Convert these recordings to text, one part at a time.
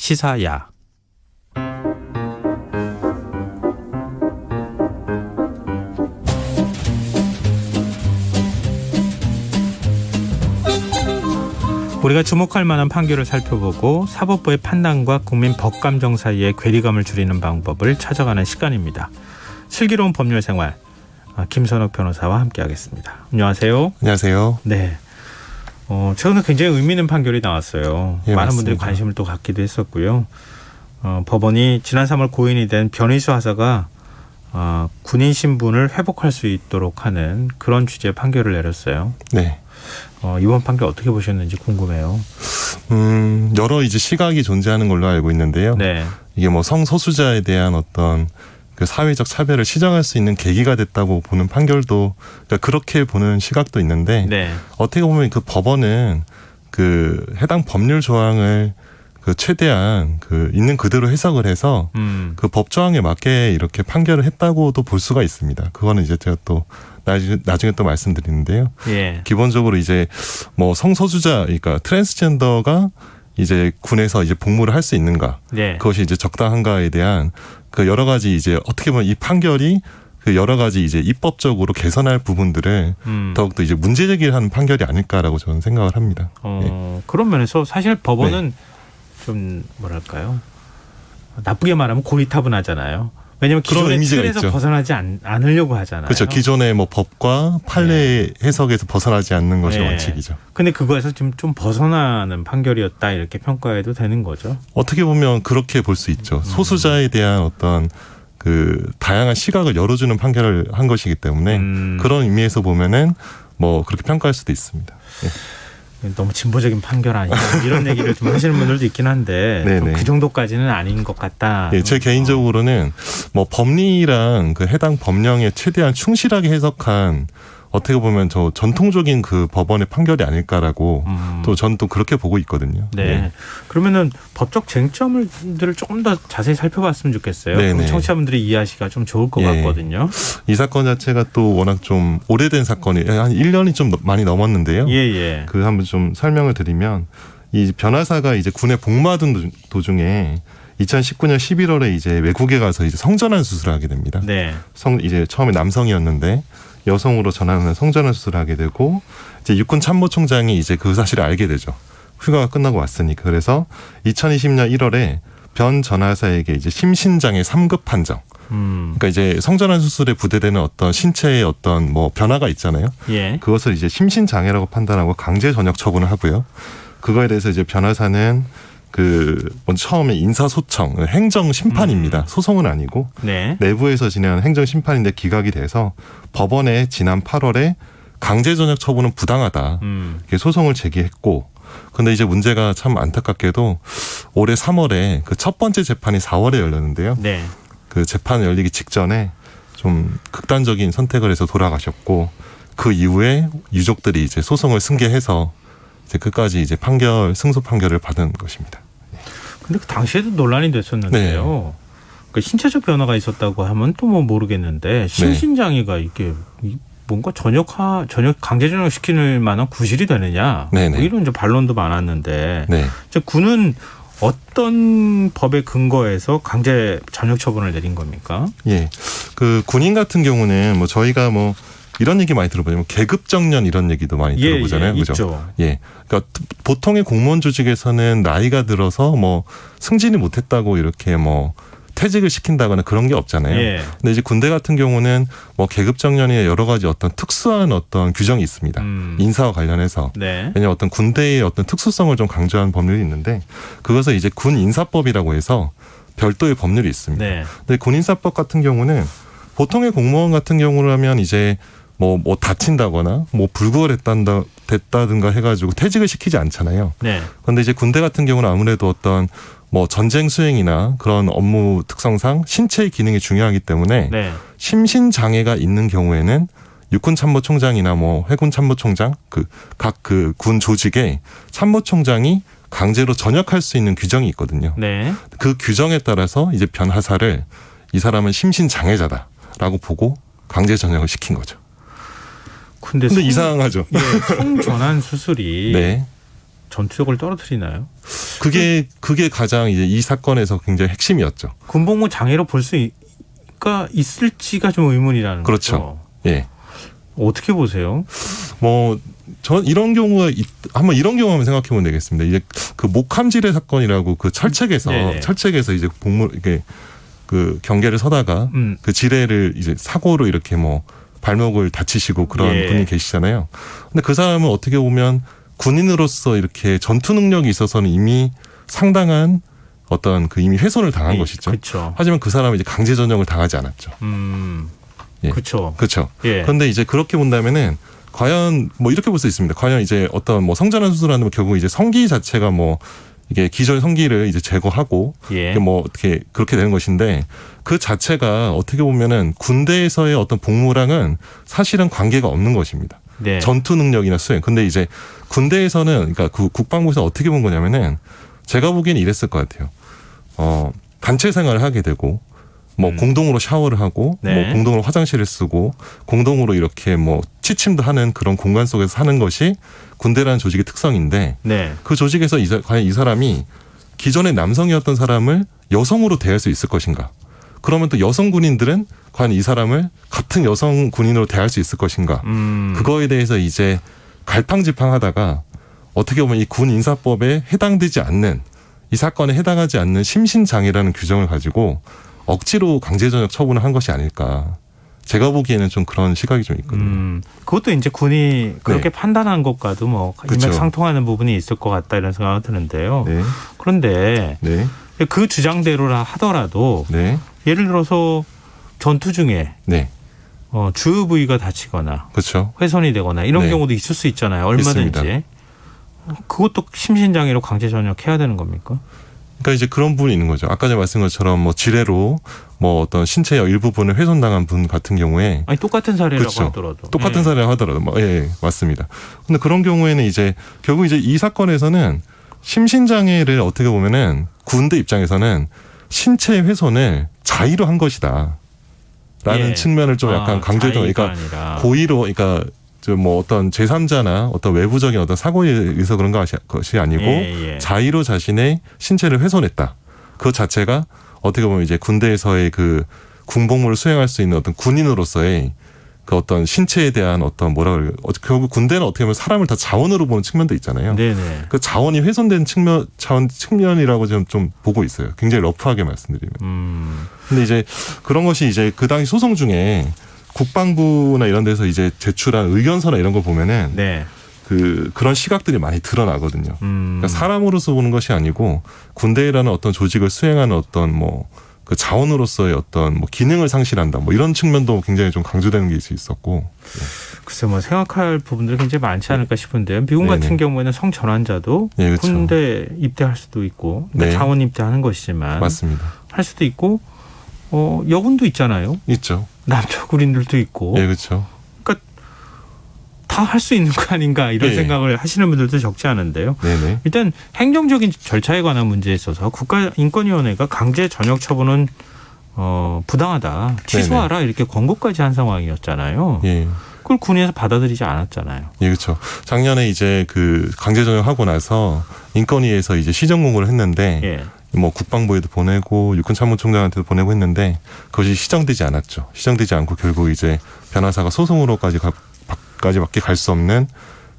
시사야. 우리가 주목할 만한 판결을 살펴보고 사법부의 판단과 국민 법감정 사이의 괴리감을 줄이는 방법을 찾아가는 시간입니다. 슬기로운 법률생활, 김선욱 변호사와 함께하겠습니다. 안녕하세요. 안녕하세요. 네. 최근에 굉장히 의미 있는 판결이 나왔어요. 예, 많은 맞습니다. 분들이 관심을 또 갖기도 했었고요. 법원이 지난 3월 고인이 된 변희수 하사가 군인 신분을 회복할 수 있도록 하는 그런 취지의 판결을 내렸어요. 네. 이번 판결 어떻게 보셨는지 궁금해요. 여러 이제 시각이 존재하는 걸로 알고 있는데요. 네. 이게 뭐 성소수자에 대한 어떤 그 사회적 차별을 시정할 수 있는 계기가 됐다고 보는 판결도, 그러니까 그렇게 보는 시각도 있는데, 네. 어떻게 보면 그 법원은 그 해당 법률 조항을 그 최대한 그 있는 그대로 해석을 해서 그 법 조항에 맞게 이렇게 판결을 했다고도 볼 수가 있습니다. 그거는 이제 제가 또 나중에 또 말씀드리는데요. 예. 기본적으로 이제 뭐 성소수자, 그러니까 트랜스젠더가 이제 군에서 이제 복무를 할 수 있는가, 네. 그것이 이제 적당한가에 대한 그 여러 가지 이제 어떻게 보면 이 판결이 그 여러 가지 이제 입법적으로 개선할 부분들을 더욱더 이제 문제 제기를 하는 판결이 아닐까라고 저는 생각을 합니다. 예. 그런 면에서 사실 법원은 좀 뭐랄까요? 나쁘게 말하면 고리타분하잖아요. 왜냐하면 그런 기존의 이미지가 틀에서 있죠. 벗어나지 않으려고 하잖아요. 그렇죠. 기존의 뭐 법과 판례 해석에서 벗어나지 않는 것이 네. 원칙이죠. 근데 그거에서 좀 벗어나는 판결이었다 이렇게 평가해도 되는 거죠. 어떻게 보면 그렇게 볼 수 있죠. 소수자에 대한 어떤 그 다양한 시각을 열어주는 판결을 한 것이기 때문에 그런 의미에서 보면은 뭐 그렇게 평가할 수도 있습니다. 예. 너무 진보적인 판결 아니냐 이런 얘기를 좀 하시는 분들도 있긴 한데 좀 그 정도까지는 아닌 것 같다. 예, 제 개인적으로는 뭐 법리랑 그 해당 법령에 최대한 충실하게 해석한, 어떻게 보면 저 전통적인 그 법원의 판결이 아닐까라고 또 전 또 그렇게 보고 있거든요. 네. 예. 그러면은 법적 쟁점들을 조금 더 자세히 살펴봤으면 좋겠어요. 네네. 그럼 청취자분들이 이해하시기가 좀 좋을 것 예. 같거든요. 이 사건 자체가 또 워낙 좀 오래된 사건이 한 1년이 좀 많이 넘었는데요. 예. 그 한번 좀 설명을 드리면, 이 변호사가 이제 군에 복무하던 도중에 2019년 11월에 이제 외국에 가서 이제 성전환 수술을 하게 됩니다. 네. 이제 처음에 남성이었는데 여성으로 전환하는 성전환 수술을 하게 되고, 이제 육군 참모총장이 이제 그 사실을 알게 되죠. 휴가가 끝나고 왔으니까. 그래서 2020년 1월에 변 전하사에게 이제 심신장애 3급 판정. 그러니까 이제 성전환 수술에 부대되는 어떤 신체의 어떤 뭐 변화가 있잖아요. 예. 그것을 이제 심신장애라고 판단하고 강제 전역 처분을 하고요. 그거에 대해서 이제 변호사는 먼저 처음에 인사소청, 행정 심판입니다. 소송은 아니고 네. 내부에서 진행한 행정 심판인데 기각이 돼서 법원에 지난 8월에 강제 전역 처분은 부당하다, 이렇게 소송을 제기했고, 근데 이제 문제가 참 안타깝게도 올해 3월에 그 첫 번째 재판이 4월에 열렸는데요. 네. 그 재판 열리기 직전에 좀 극단적인 선택을 해서 돌아가셨고, 그 이후에 유족들이 이제 소송을 승계해서 이제 끝까지 이제 승소 판결을 받은 것입니다. 근데 그 당시에도 논란이 됐었는데요. 그 신체적 변화가 있었다고 하면 또 뭐 모르겠는데 심신장애가 이게 뭔가 강제 전역 시키는 만한 구실이 되느냐, 뭐 이런 이제 반론도 많았는데, 이제 군은 어떤 법의 근거에서 강제 전역 처분을 내린 겁니까? 예, 그 군인 같은 경우는 뭐 저희가 뭐 이런 얘기 많이 들어보면 계급 정년 이런 얘기도 많이 들어보잖아요. 그죠? 있죠. 예. 그러니까 보통의 공무원 조직에서는 나이가 들어서 뭐 승진이 못했다고 이렇게 뭐 퇴직을 시킨다거나 그런 게 없잖아요. 예. 근데 이제 군대 같은 경우는 뭐 계급 정년에 여러 가지 어떤 특수한 어떤 규정이 있습니다. 인사와 관련해서. 네. 왜냐하면 어떤 군대의 어떤 특수성을 좀 강조한 법률이 있는데, 그것을 이제 군 인사법이라고 해서 별도의 법률이 있습니다. 네. 근데 군 인사법 같은 경우는 보통의 공무원 같은 경우라면 이제 뭐 다친다거나 뭐 불구가 됐다든가 해가지고 퇴직을 시키지 않잖아요. 네. 그런데 이제 군대 같은 경우는 아무래도 어떤 뭐 전쟁 수행이나 그런 업무 특성상 신체의 기능이 중요하기 때문에 심신 장애가 있는 경우에는 육군 참모총장이나 뭐 해군 참모총장 각 군 조직의 참모총장이 강제로 전역할 수 있는 규정이 있거든요. 그 규정에 따라서 이제 변하사를 이 사람은 심신 장애자다라고 보고 강제 전역을 시킨 거죠. 근데 이상하죠. 성전환 수술이 전투력을 떨어뜨리나요? 그게 가장 이제 이 사건에서 굉장히 핵심이었죠. 군복무 장애로 볼 수가 있을지가 좀 의문이라는 그렇죠. 거죠. 예. 어떻게 보세요? 전 이런 경우가 한번 이런 경우 한번 생각해 보면 되겠습니다. 이제 그 목함지뢰 사건이라고 그 철책에서 이제 이게 그 경계를 서다가 그 지뢰를 이제 사고로 이렇게 뭐 발목을 다치시고 그런 분이 계시잖아요. 근데 그 사람은 어떻게 보면 군인으로서 이렇게 전투 능력이 있어서는 이미 상당한 어떤 그 이미 훼손을 당한 것이죠. 그쵸. 하지만 그 사람은 이제 강제 전역을 당하지 않았죠. 예. 그렇죠. 그렇죠. 예. 그런데 이제 그렇게 본다면은 과연 뭐 이렇게 볼 수 있습니다. 과연 이제 어떤 뭐 성전환 수술하는 결국 이제 성기 자체가 뭐 이게 기존 성기를 이제 제거하고 뭐 어떻게 그렇게 되는 것인데 그 자체가 어떻게 보면은 군대에서의 어떤 복무랑은 사실은 관계가 없는 것입니다. 네. 전투 능력이나 수행. 근데 이제 군대에서는 그러니까 그 국방부에서 어떻게 본 거냐면은 제가 보기에는 이랬을 것 같아요. 단체 생활을 하게 되고 뭐 공동으로 샤워를 하고 뭐 공동으로 화장실을 쓰고 공동으로 이렇게 뭐 취침도 하는 그런 공간 속에서 사는 것이 군대라는 조직의 특성인데 그 조직에서 과연 이 사람이 기존의 남성이었던 사람을 여성으로 대할 수 있을 것인가? 그러면 또 여성 군인들은 과연 이 사람을 같은 여성 군인으로 대할 수 있을 것인가? 그거에 대해서 이제 갈팡질팡하다가 어떻게 보면 이 군 인사법에 해당되지 않는 이 사건에 해당하지 않는 심신장애라는 규정을 가지고 억지로 강제전역 처분을 한 것이 아닐까. 제가 보기에는 좀 그런 시각이 좀 있거든요. 그것도 이제 군이 그렇게 판단한 것과도 뭐 일맥상통하는 부분이 있을 것 같다 이런 생각이 드는데요. 그런데 그 주장대로라 하더라도 예를 들어서 전투 중에 주요 부위가 다치거나 훼손이 되거나 이런 경우도 있을 수 있잖아요. 얼마든지. 있습니다. 그것도 심신장애로 강제전역해야 되는 겁니까? 그러니까 이제 그런 부분이 있는 거죠. 아까 전에 말씀한 것처럼 뭐 지뢰로 뭐 어떤 신체의 일부분을 훼손당한 분 같은 경우에 똑같은 사례라고 하더라도 똑같은 사례라고 하더라도 맞습니다. 근데 그런 경우에는 이제 결국 이제 이 사건에서는 심신장애를 어떻게 보면은 군대 입장에서는 신체 훼손을 자의로 한 것이다. 라는 측면을 좀 약간 강조해서 그러니까 고의로 그러니까 뭐 어떤 제3자나 어떤 외부적인 어떤 사고에 의해서 그런 것이 아니고 자의로 자신의 신체를 훼손했다. 그 자체가 어떻게 보면 이제 군대에서의 그 군복무를 수행할 수 있는 어떤 군인으로서의 그 어떤 신체에 대한 어떤 결국 군대는 어떻게 보면 사람을 다 자원으로 보는 측면도 있잖아요. 그 자원이 훼손된 측면이라고 좀 보고 있어요. 굉장히 러프하게 말씀드리면. 근데 이제 그런 것이 이제 그 당시 소송 중에 국방부나 이런 데서 이제 제출한 의견서나 이런 걸 보면은 그런 시각들이 많이 드러나거든요. 그러니까 사람으로서 보는 것이 아니고 군대라는 어떤 조직을 수행하는 어떤 뭐 그 자원으로서의 어떤 뭐 기능을 상실한다. 뭐 이런 측면도 굉장히 좀 강조되는 게 있었고. 글쎄 뭐 생각할 부분들이 굉장히 많지 않을까 싶은데요. 미국 같은 경우에는 성전환자도 군대 입대할 수도 있고 그러니까 자원 입대하는 것이지만 맞습니다. 할 수도 있고 여군도 있잖아요. 있죠. 남자 군인들도 있고. 그렇죠. 그러니까 다 할 수 있는 거 아닌가 이런 생각을 하시는 분들도 적지 않은데요. 일단 행정적인 절차에 관한 문제에 있어서 국가인권위원회가 강제 전역 처분은 부당하다. 취소하라 이렇게 권고까지 한 상황이었잖아요. 그걸 군에서 받아들이지 않았잖아요. 그렇죠. 작년에 이제 그 강제 전역하고 나서 인권위에서 이제 시정 공고를 했는데 뭐 국방부에도 보내고 육군참모총장한테도 보내고 했는데 그것이 시정되지 않았죠. 시정되지 않고 결국 이제 변호사가 소송으로까지 밖에 갈 수 없는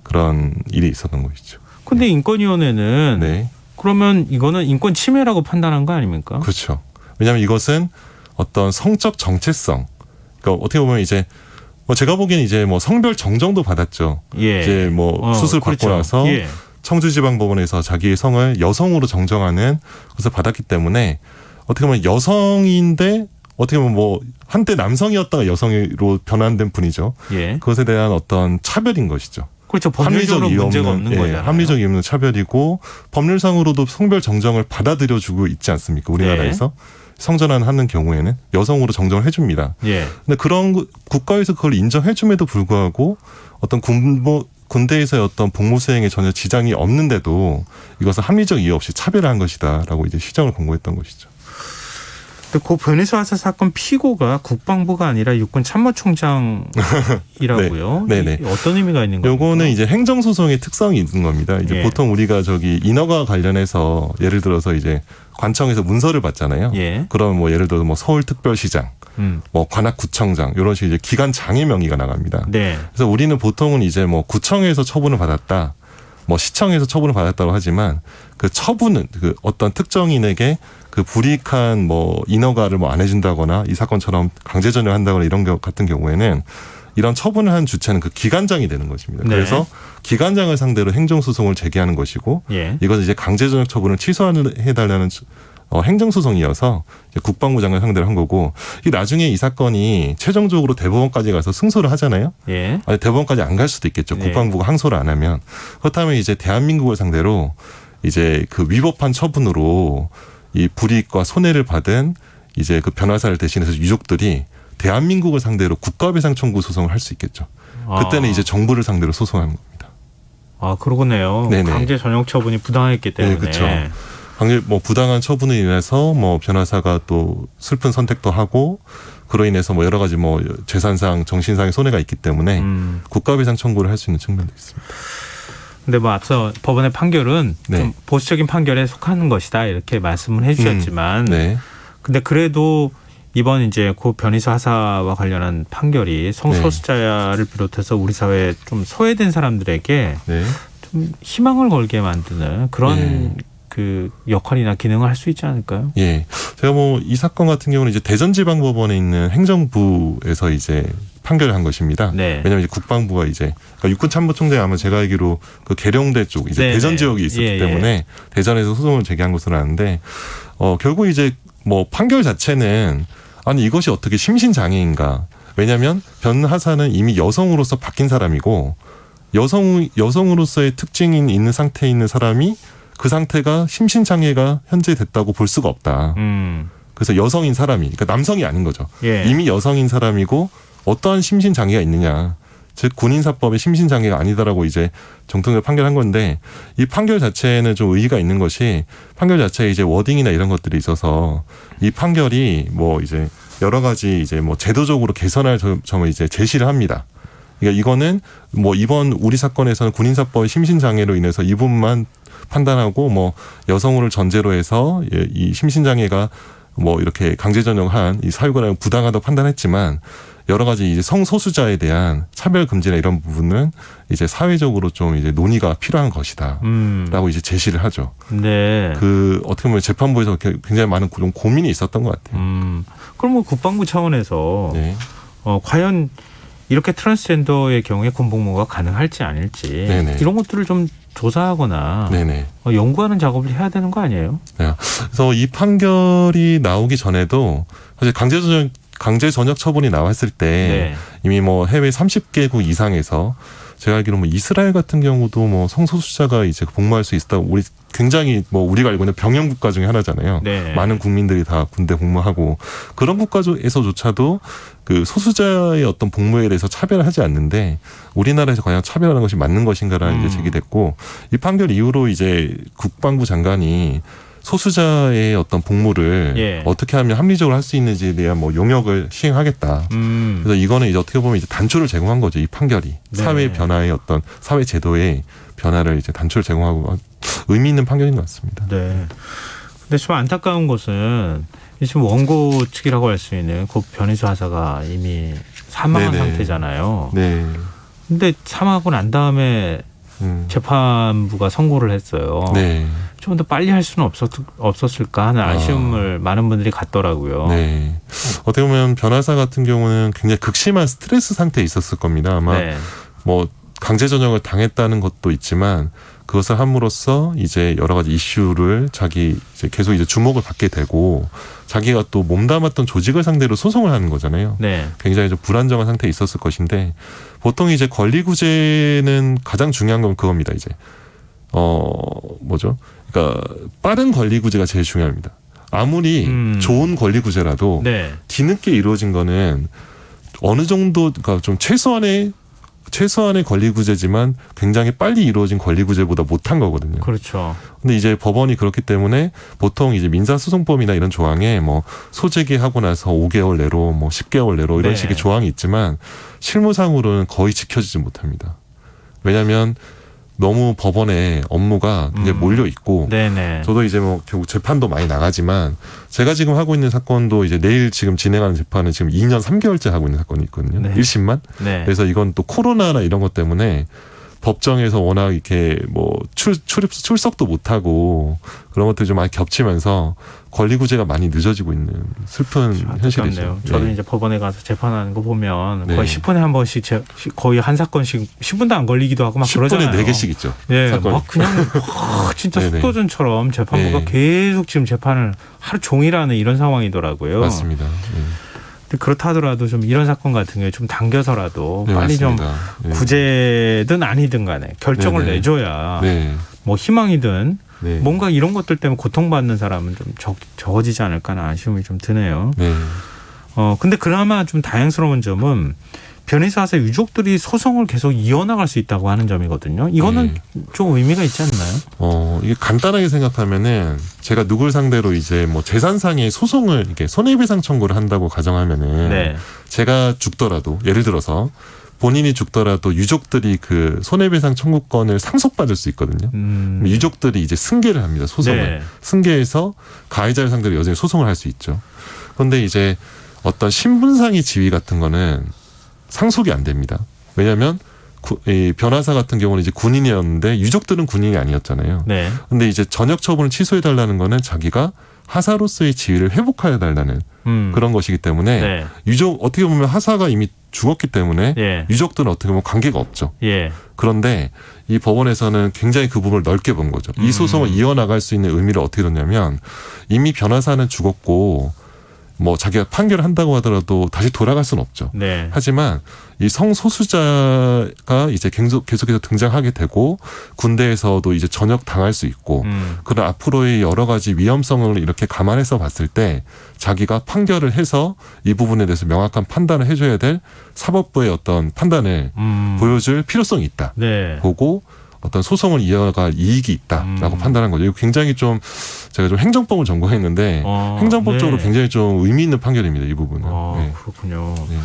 그런 일이 있었던 것이죠. 근데 인권위원회는 그러면 이거는 인권 침해라고 판단한 거 아닙니까? 그렇죠. 왜냐하면 이것은 어떤 성적 정체성. 그러니까 어떻게 보면 이제 뭐 제가 보기엔 이제 뭐 성별 정정도 받았죠. 이제 뭐 수술 받고 나서 청주지방법원에서 자기의 성을 여성으로 정정하는 것을 받았기 때문에 어떻게 보면 여성인데 어떻게 보면 뭐 한때 남성이었다가 여성으로 변환된 분이죠. 그것에 대한 어떤 차별인 것이죠. 그렇죠. 법률적으로 문제가 없는 거잖아요. 합리적 이유 없는 차별이고 법률상으로도 성별 정정을 받아들여주고 있지 않습니까? 우리나라에서. 성전환하는 경우에는 여성으로 정정을 해줍니다. 근데 그런 국가에서 그걸 인정해줌에도 불구하고 어떤 군대에서의 어떤 복무 수행에 전혀 지장이 없는데도 이것은 합리적 이유 없이 차별한 것이다라고 이제 시정을 권고했던 것이죠. 그 변희수 하사 사건 피고가 국방부가 아니라 육군 참모총장이라고요. 네. 네네. 어떤 의미가 있는 거예요? 요거는 이제 행정소송의 특성이 있는 겁니다. 이제 보통 우리가 저기 인허가 관련해서 예를 들어서 이제 관청에서 문서를 받잖아요. 그럼 뭐 예를 들어서 뭐 서울특별시장, 뭐 관악구청장 이런 식의 이제 기관장의 명의가 나갑니다. 그래서 우리는 보통은 이제 뭐 구청에서 처분을 받았다, 뭐 시청에서 처분을 받았다고 하지만 그 처분은 그 어떤 특정인에게 그 불이익한 뭐 인허가를 뭐 안 해준다거나 이 사건처럼 강제 전역한다거나 이런 것 같은 경우에는 이런 처분을 한 주체는 그 기관장이 되는 것입니다. 그래서 기관장을 상대로 행정소송을 제기하는 것이고 이것은 이제 강제 전역 처분을 취소해달라는 행정소송이어서 이제 국방부 장관 상대로 한 거고, 이 나중에 이 사건이 최종적으로 대법원까지 가서 승소를 하잖아요. 아니, 대법원까지 안 갈 수도 있겠죠. 국방부가 항소를 안 하면. 그렇다면 이제 대한민국을 상대로 이제 그 위법한 처분으로 이 불이익과 손해를 받은 이제 그 변호사를 대신해서 유족들이 대한민국을 상대로 국가배상 청구 소송을 할 수 있겠죠. 그때는 이제 정부를 상대로 소송하는 겁니다. 그러네요. 네네. 강제 전역 처분이 부당했기 때문에. 네, 그렇죠. 강제 뭐 부당한 처분으로 인해서 뭐 변호사가 또 슬픈 선택도 하고 그로 인해서 뭐 여러 가지 뭐 재산상 정신상의 손해가 있기 때문에 국가배상 청구를 할 수 있는 측면도 있습니다. 근데 뭐 앞서 법원의 판결은 좀 보수적인 판결에 속하는 것이다 이렇게 말씀을 해주셨지만, 근데 그래도 이번 이제 고 변희수 하사와 관련한 판결이 성소수자를 비롯해서 우리 사회에 좀 소외된 사람들에게 좀 희망을 걸게 만드는 그런 그 역할이나 기능을 할 수 있지 않을까요? 제가 뭐 이 사건 같은 경우는 이제 대전지방법원에 있는 행정부에서 이제 판결을 한 것입니다. 왜냐하면 이제 국방부가 이제 그러니까 육군참모총장이 아마 제가 알기로 그 계룡대 쪽 이제 대전 지역이 있었기 때문에 대전에서 소송을 제기한 것으로 아는데 결국 이제 뭐 판결 자체는 아니 이것이 어떻게 심신장애인가? 왜냐하면 변하사는 이미 여성으로서 바뀐 사람이고 여성으로서의 특징이 있는 상태에 있는 사람이 그 상태가 심신장애가 현재 됐다고 볼 수가 없다. 그래서 여성인 사람이, 그러니까 남성이 아닌 거죠. 이미 여성인 사람이고 어떠한 심신장애가 있느냐. 즉 군인사법의 심신장애가 아니다라고 이제 정통적으로 판결한 건데, 이 판결 자체에는 좀 의의가 있는 것이 판결 자체에 이제 워딩이나 이런 것들이 있어서 이 판결이 뭐 이제 여러 가지 이제 뭐 제도적으로 개선할 점을 이제 제시를 합니다. 그러니까 이거는 뭐 이번 우리 사건에서는 군인사법의 심신장애로 인해서 이 부분만 판단하고 뭐 여성을 전제로 해서 이 심신장애가 뭐 이렇게 강제전역한 이 사유가 부당하다고 판단했지만 여러 가지 이제 성소수자에 대한 차별 금지나 이런 부분은 이제 사회적으로 좀 이제 논의가 필요한 것이다라고 이제 제시를 하죠. 그 어떻게 보면 재판부에서 굉장히 많은 그런 고민이 있었던 것 같아요. 그럼 뭐 국방부 차원에서 과연 이렇게 트랜스젠더의 경우에 군복무가 가능할지 아닐지 이런 것들을 좀 조사하거나 연구하는 작업을 해야 되는 거 아니에요? 그래서 이 판결이 나오기 전에도 사실 강제 전역 처분이 나왔을 때 이미 뭐 해외 30개국 이상에서 제가 알기로 뭐 이스라엘 같은 경우도 뭐 성소수자가 이제 복무할 수 있다고 우리 굉장히 뭐 우리가 알고 있는 병영 국가 중에 하나잖아요. 많은 국민들이 다 군대 복무하고 그런 국가에서조차도 그 소수자의 어떤 복무에 대해서 차별하지 않는데 우리나라에서 과연 차별하는 것이 맞는 것인가라는 게 제기됐고, 이 판결 이후로 이제 국방부 장관이 소수자의 어떤 복무를 어떻게 하면 합리적으로 할 수 있는지에 대한 뭐 용역을 시행하겠다. 그래서 이거는 이제 어떻게 보면 이제 단초를 제공한 거죠. 이 판결이 사회 변화의 어떤 사회 제도의 변화를 이제 단초를 제공하고 의미 있는 판결인 것 같습니다. 근데 좀 안타까운 것은 지금 원고 측이라고 할 수 있는 고 변희수 하사가 이미 사망한 상태잖아요. 근데 사망하고 난 다음에 재판부가 선고를 했어요. 좀 더 빨리 할 수는 없었을까 하는 아쉬움을 많은 분들이 갖더라고요. 어떻게 보면 변호사 같은 경우는 굉장히 극심한 스트레스 상태에 있었을 겁니다. 아마 뭐 강제 전역을 당했다는 것도 있지만 그것을 함으로써 이제 여러 가지 이슈를 자기 이제 계속 이제 주목을 받게 되고 자기가 또 몸담았던 조직을 상대로 소송을 하는 거잖아요. 굉장히 좀 불안정한 상태에 있었을 것인데 보통 이제 권리구제는 가장 중요한 건 그겁니다. 이제 뭐죠? 그러니까 빠른 권리구제가 제일 중요합니다. 아무리 좋은 권리구제라도 뒤늦게 이루어진 거는 어느 정도 그러니까 좀 최소한의 최소한의 권리구제지만 굉장히 빨리 이루어진 권리구제보다 못한 거거든요. 그렇죠. 근데 이제 법원이 그렇기 때문에 보통 이제 민사소송법이나 이런 조항에 뭐 소재기하고 나서 5개월 내로 뭐 10개월 내로 이런 네. 식의 조항이 있지만 실무상으로는 거의 지켜지지 못합니다. 왜냐하면 너무 법원에 업무가 굉장히 몰려 있고 네네. 저도 이제 뭐 결국 재판도 많이 나가지만 제가 지금 하고 있는 사건도 이제 내일 지금 진행하는 재판은 지금 2년 3개월째 하고 있는 사건이 있거든요. 네. 1심만. 네. 그래서 이건 또 코로나나 이런 것 때문에 법정에서 워낙 이렇게 뭐 출석도 못하고 그런 것들이 좀 많이 겹치면서 권리구제가 많이 늦어지고 있는 슬픈 현실이죠. 저도 네. 이제 법원에 가서 재판하는 거 보면 네. 거의 10분에 한 번씩 거의 한 사건씩 10분도 안 걸리기도 하고 막 10분에 그러잖아요. 4개씩 있죠. 예, 사건이. 막 그냥 진짜 네네. 속도전처럼 재판부가 네. 계속 지금 재판을 하루 종일 하는 이런 상황이더라고요. 맞습니다. 네. 근데 그렇다 하더라도 좀 이런 사건 같은 경우에 좀 당겨서라도 네, 빨리 맞습니다. 좀 네. 구제든 아니든 간에 결정을 네네. 내줘야 네. 뭐 희망이든 네. 뭔가 이런 것들 때문에 고통받는 사람은 좀 적어지지 않을까 하는 아쉬움이 좀 드네요. 네. 근데 그나마 좀 다행스러운 점은 변희사사 유족들이 소송을 계속 이어나갈 수 있다고 하는 점이거든요. 이거는 좀 의미가 있지 않나요? 이게 간단하게 생각하면은 제가 누굴 상대로 이제 뭐 재산상의 소송을 이렇게 손해배상 청구를 한다고 가정하면은 네. 제가 죽더라도 예를 들어서 본인이 죽더라도 유족들이 그 손해배상 청구권을 상속받을 수 있거든요. 유족들이 이제 승계를 합니다. 소송을. 네. 승계해서 가해자를 상대로 여전히 소송을 할 수 있죠. 그런데 이제 어떤 신분상의 지위 같은 거는 상속이 안 됩니다. 왜냐하면 이 변호사 같은 경우는 이제 군인이었는데 유족들은 군인이 아니었잖아요. 네. 근데 이제 전역 처분을 취소해달라는 거는 자기가 하사로서의 지위를 회복해달라는 그런 것이기 때문에 네. 유족 어떻게 보면 하사가 이미 죽었기 때문에 예. 유족들은 어떻게 보면 관계가 없죠. 예. 그런데 이 법원에서는 굉장히 그 부분을 넓게 본 거죠. 이 소송을 이어나갈 수 있는 의미를 어떻게 뒀냐면 이미 변호사는 죽었고 뭐 자기가 판결을 한다고 하더라도 다시 돌아갈 수는 없죠. 네. 하지만 이 성소수자가 이제 계속해서 등장하게 되고 군대에서도 이제 전역 당할 수 있고 그런 앞으로의 여러 가지 위험성을 이렇게 감안해서 봤을 때 자기가 판결을 해서 이 부분에 대해서 명확한 판단을 해줘야 될 사법부의 어떤 판단을 보여줄 필요성이 있다. 네. 보고 어떤 소송을 이어갈 이익이 있다라고 판단한 거죠. 이거 굉장히 좀 제가 좀 행정법을 전공했는데 행정법적으로 네. 굉장히 좀 의미 있는 판결입니다. 이 부분은. 네. 그렇군요. 네.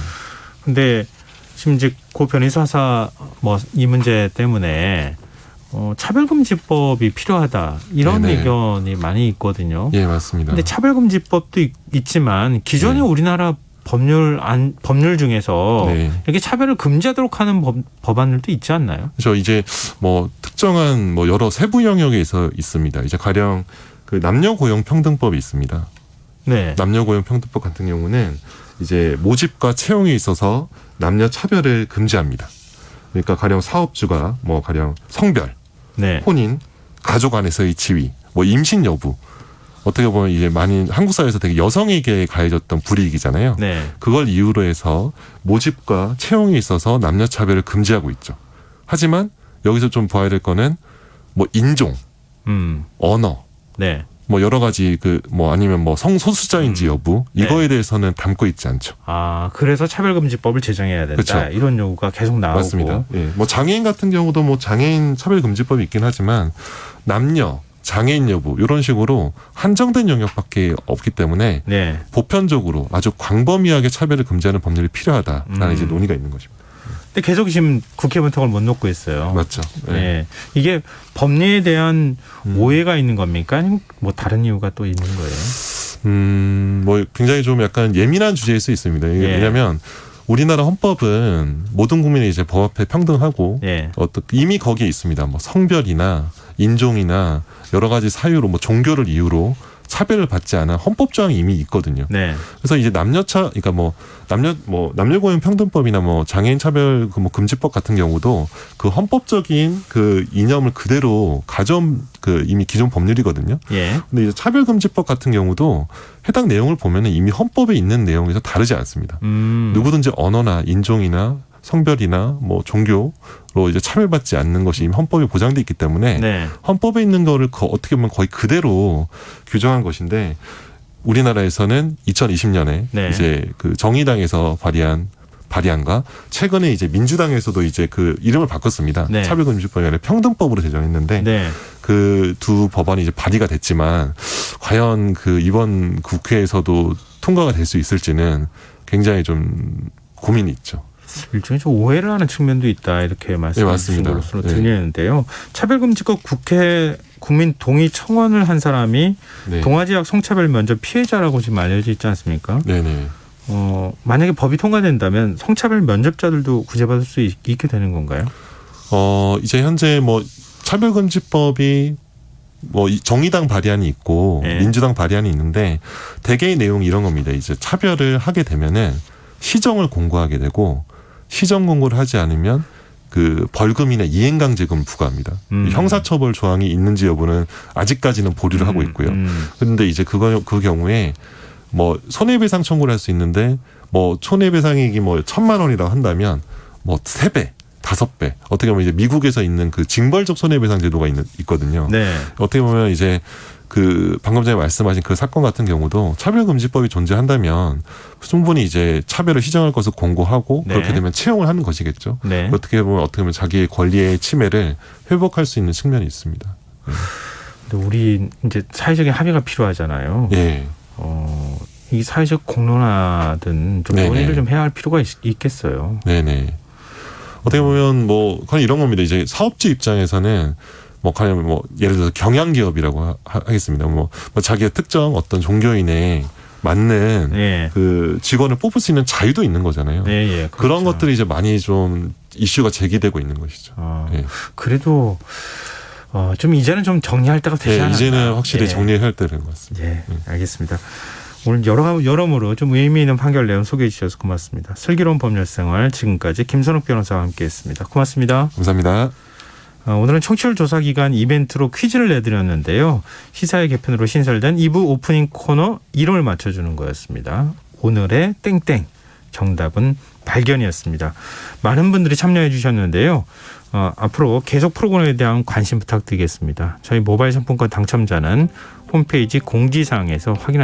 근데 지금 이제 고 변희사사 뭐 이 문제 때문에 차별금지법이 필요하다 이런 네네. 의견이 많이 있거든요. 예, 맞습니다. 근데 차별금지법도 있지만 기존의 네. 우리나라 법률 중에서 네. 이렇게 차별을 금지하도록 하는 법안들도 있지 않나요? 그렇죠. 이제 뭐 특정한 뭐 여러 세부 영역에서 있습니다. 이제 가령 그 남녀고용평등법이 있습니다. 네. 남녀고용평등법 같은 경우는 이제 모집과 채용에 있어서 남녀 차별을 금지합니다. 그러니까 가령 사업주가 뭐 가령 성별, 네. 혼인, 가족 안에서의 지위, 뭐 임신 여부 어떻게 보면 이제 많이 한국 사회에서 되게 여성에게 가해졌던 불이익이잖아요. 네. 그걸 이유로 해서 모집과 채용에 있어서 남녀 차별을 금지하고 있죠. 하지만 여기서 좀 봐야 될 거는 뭐 인종, 언어, 네. 뭐 여러 가지 그 뭐 아니면 뭐 성소수자인지 여부 이거에 네. 대해서는 담고 있지 않죠. 그래서 차별금지법을 제정해야 된다. 그렇죠. 이런 요구가 계속 나오고. 맞습니다. 예. 뭐 장애인 같은 경우도 뭐 장애인 차별금지법이 있긴 하지만 남녀 장애인 여부 이런 식으로 한정된 영역밖에 없기 때문에 네. 보편적으로 아주 광범위하게 차별을 금지하는 법률이 필요하다라는 이제 논의가 있는 것입니다. 근데 계속 지금 국회 문턱을 못 놓고 있어요. 맞죠. 네. 네. 이게 법리에 대한 오해가 있는 겁니까? 아니면 뭐 다른 이유가 또 있는 거예요? 뭐 굉장히 좀 약간 예민한 주제일 수 있습니다. 이게 예. 왜냐하면 우리나라 헌법은 모든 국민이 이제 법 앞에 평등하고 예. 이미 거기에 있습니다. 뭐 성별이나 인종이나 여러 가지 사유로 뭐 종교를 이유로 차별을 받지 않은 헌법 조항이 이미 있거든요. 네. 그래서 이제 그러니까 남녀고용 평등법이나 뭐 장애인 차별 그 뭐 금지법 같은 경우도 그 헌법적인 그 이념을 그대로 가져온 그 이미 기존 법률이거든요. 예. 근데 이제 차별금지법 같은 경우도 해당 내용을 보면은 이미 헌법에 있는 내용에서 다르지 않습니다. 누구든지 언어나 인종이나 성별이나 뭐 종교로 이제 차별받지 않는 것이 이미 헌법에 보장돼 있기 때문에 네. 헌법에 있는 거를 어떻게 보면 거의 그대로 규정한 것인데 우리나라에서는 2020년에 네. 이제 그 정의당에서 발의한 발의안과 최근에 이제 민주당에서도 이제 그 이름을 바꿨습니다. 네. 차별금지법이 아니라 평등법으로 제정했는데 네. 그 두 법안이 이제 발의가 됐지만 과연 그 이번 국회에서도 통과가 될 수 있을지는 굉장히 좀 고민이 있죠. 일종의 좀 오해를 하는 측면도 있다 이렇게 말씀해 주신 걸로 들리는데요. 차별금지법 국회 국민 동의 청원을 한 사람이 네. 동아지역 성차별 면접 피해자라고 지금 알려져 있지 않습니까? 네네. 만약에 법이 통과된다면 성차별 면접자들도 구제받을 수 있게 되는 건가요? 이제 현재 뭐 차별금지법이 뭐 정의당 발의안이 있고 네. 민주당 발의안이 있는데 대개의 내용이 이런 겁니다. 이제 차별을 하게 되면은 시정을 공고하게 되고 시정 공고를 하지 않으면 그 벌금이나 이행강제금을 부과합니다. 형사처벌 조항이 있는지 여부는 아직까지는 보류를 하고 있고요. 그런데 이제 그 경우에 뭐 손해배상 청구를 할 수 있는데 뭐 손해배상액이 뭐 1,000만 원이라고 한다면 뭐 3배, 5배 어떻게 보면 이제 미국에서 있는 그 징벌적 손해배상 제도가 있거든요. 네. 어떻게 보면 이제 그 방금 전에 말씀하신 그 사건 같은 경우도 차별금지법이 존재한다면 충분히 이제 차별을 시정할 것을 공고하고 네. 그렇게 되면 채용을 하는 것이겠죠. 네. 어떻게 보면 자기의 권리의 침해를 회복할 수 있는 측면이 있습니다. 근데 우리 이제 사회적인 합의가 필요하잖아요. 예. 이 사회적 공론화든 좀 네네. 논의를 좀 해야 할 필요가 있겠어요. 네네. 어떻게 보면 뭐 그냥 이런 겁니다. 이제 사업주 입장에서는 뭐 가령 뭐 예를 들어서 경양기업이라고 하겠습니다. 뭐 자기의 특정 어떤 종교인에 맞는 예. 그 직원을 뽑을 수 있는 자유도 있는 거잖아요. 예, 예. 그렇죠. 그런 것들이 이제 많이 좀 이슈가 제기되고 있는 것이죠. 예. 그래도 좀 이제는 좀 정리할 때가 되지 않았나. 이제는 확실히 예. 정리해야 할 때인 것 같습니다. 예, 알겠습니다. 오늘 여러모로 좀 의미 있는 판결 내용 소개해 주셔서 고맙습니다. 슬기로운 법률생활 지금까지 김선욱 변호사와 함께했습니다. 고맙습니다. 감사합니다. 오늘은 청취율 조사 기간 이벤트로 퀴즈를 내드렸는데요. 시사의 개편으로 신설된 2부 오프닝 코너 이름을 맞춰주는 거였습니다. 오늘의 땡땡 정답은 발견이었습니다. 많은 분들이 참여해 주셨는데요. 앞으로 계속 프로그램에 대한 관심 부탁드리겠습니다. 저희 모바일 상품권 당첨자는 홈페이지 공지사항에서 확인하실